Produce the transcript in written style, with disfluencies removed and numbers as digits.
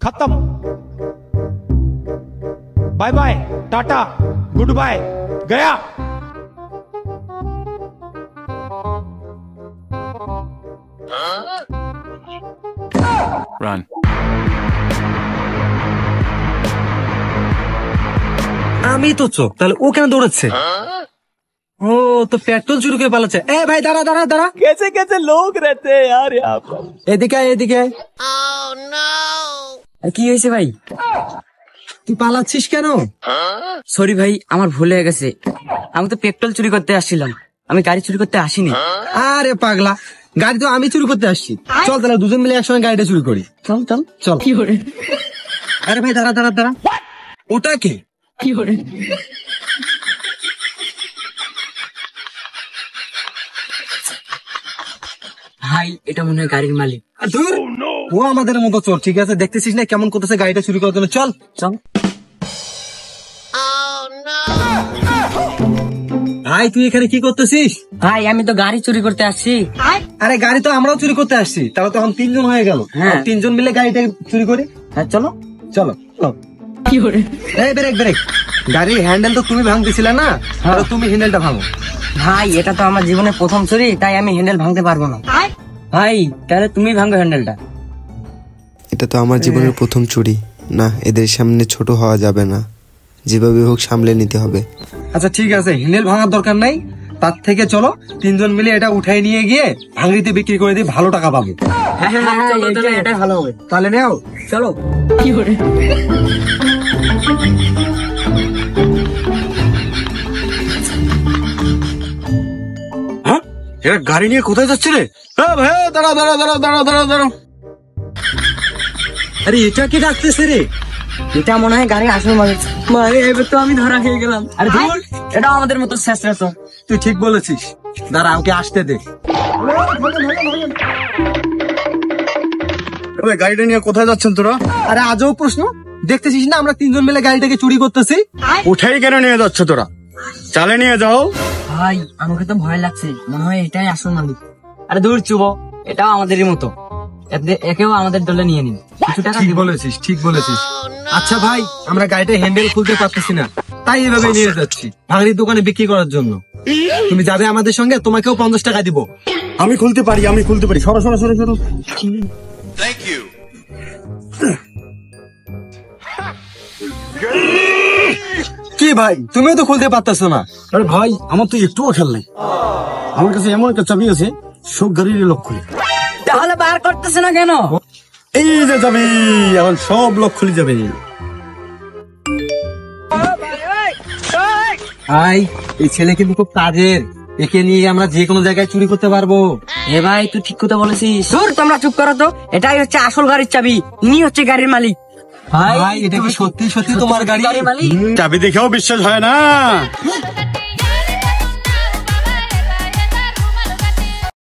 खत्म। Bye bye, ta-ta, good bye, गया। Run. আমি তো চোখ, তাহলে ও কেন দৌড়াচ্ছে? ও তো পেট্রোল চুরি করে পালাচ্ছে। এ ভাই দাঁড়া দাঁড়া দাঁড়া, कैसे कैसे लोग रहते हैं यार यहाँ पर। এদিকে আয়, এদিকে আয়। কি হয়েছে ভাই? তুই পালাচ্ছিস কেন? সরি ভাই, আমার ভুল হয়ে গেছে। আমি তো পেট্রোল চুরি করতে আসছিলাম, আমি গাড়ি চুরি করতে আসিনি। আরে পাগলা, গাড়ি তো আমি চুরি করতে আসছি। চল তাহলে দুজন মিলে একসঙ্গে গাড়িটা চুরি করি। চল চল চল। কি করে? আরে ভাই দাঁড়া দাঁড়া দাঁড়া, ওটা কে? কি করে? ভাই এটা মনে হয় গাড়ির মালিক। ধুর, ও আমাদের মতো চোর, ঠিক আছে? দেখতেছিস না কেমন করতেছে গাড়িটা চুরি করার জন্য? চল চল। ভাই তুই এখানে কি করতেছিস? ভাই আমি তো গাড়ি চুরি করতে আসছি। আরে গাড়ি তো আমরাও চুরি করতে আসছি, তাহলে তো এখন 3 জন হয়ে গেল। হ্যাঁ। 3 জন মিলে গাড়িটা চুরি করি। হ্যাঁ চলো। চলো চলো। কি করে? এই ব্রেক ব্রেক, গাড়ির হ্যান্ডেল তো তুমি ভাঙতেছিলে না, তাহলে তুমি হ্যান্ডেলটা ভাঙো। ভাই এটা তো আমার জীবনের প্রথম চুরি, তাই আমি হ্যান্ডেল ভাঙতে পারবো না। ভাই তাহলে তুমি ভাঙো হ্যান্ডেলটা। এটা তো আমার জীবনের প্রথম চুরি, না এদের সামনে ছোট হওয়া যাবে না, যেভাবে হোক সামলে নিতে হবে। আচ্ছা ঠিক আছে, হ্যান্ডেল ভাঙার দরকার নাই, তার থেকে চলো 3 জন মিলে এটা উঠাই নিয়ে গিয়ে ভাঙড়িতে বিক্রি করে দিয়ে ভালো টাকা পাবো। এটাই ভালো হবে। তাহলে নেও, চলো। কি করে? হ্যাঁ এরা গাড়ি নিয়ে কোথায় যাচ্ছে রে? হ্যাঁ ভাই দাঁড়া দাঁড়া দাঁড়া দাঁড়া দাঁড়া দাঁড়া। আরে এটা কি ডাকতেছে রে? এটা মনে হয় গাড়ি আসল মালিক। মানে এবার তো আমি ধরা খেয়ে গেলাম। আরে ধুর, এটাও আমাদের মতো শেষ রেছ। তুই ঠিক বলেছিস, দাঁড়া ওকে আসতে দে। গাড়িটা নিয়ে কোথায় যাচ্ছেন তোরা? আরে আজও প্রশ্ন, দেখতেছিস না আমরা 3 জন মিলে গাড়িটাকে চুরি করতেছি। উঠাই কেন নিয়ে যাচ্ছ তোরা? চালে নিয়ে যাও। ভাই আমাকে তো ভয় লাগছে, মনে হয় এটাই আসল মালিক। আরে দূর চুপ, এটাও আমাদেরই মতো, একেও আমাদের দলে নিয়ে নিন। কিছু টাকা ঠিক দিব। বলেছিস, ঠিক বলেছিস। আচ্ছা ভাই, আমরা গাড়িটা হ্যান্ডেল খুলতে পারতেছি না, তাই এভাবে নিয়ে যাচ্ছি ভাঙড়ির দোকানে বিক্রি করার জন্য। তুমি যাবে আমাদের সঙ্গে, তোমাকেও 50 টাকা দিব। আমি খুলতে পারি, আমি খুলতে পারি। সরো সরো সরো সরো। কি ভাই, তুমিও তো খুলতে পারতেছো না? আরে ভাই আমার তো একটুও খেয়াল নেই, আমার কাছে এমন একটা চাবি আছে সব গাড়ির লক খুলে। তাহলে বার করতেছে না কেন? এই যে চাবি, এখন সব লক খুলে যাবে। ভাই এই ছেলে কিন্তু খুব কাজের, একে নিয়ে আমরা যে কোনো জায়গায় চুরি করতে পারবো। এ ভাই তুই ঠিক কথা বলেছিস। ধুর তোমরা চুপ করো তো, এটাই হচ্ছে আসল গাড়ির চাবি, ইনি হচ্ছে গাড়ির মালিক। ভাই এটা কি সত্যি সত্যি তোমার গাড়ি? গাড়ির মালিক। চাবি দেখেও বিশ্বাস হয় না।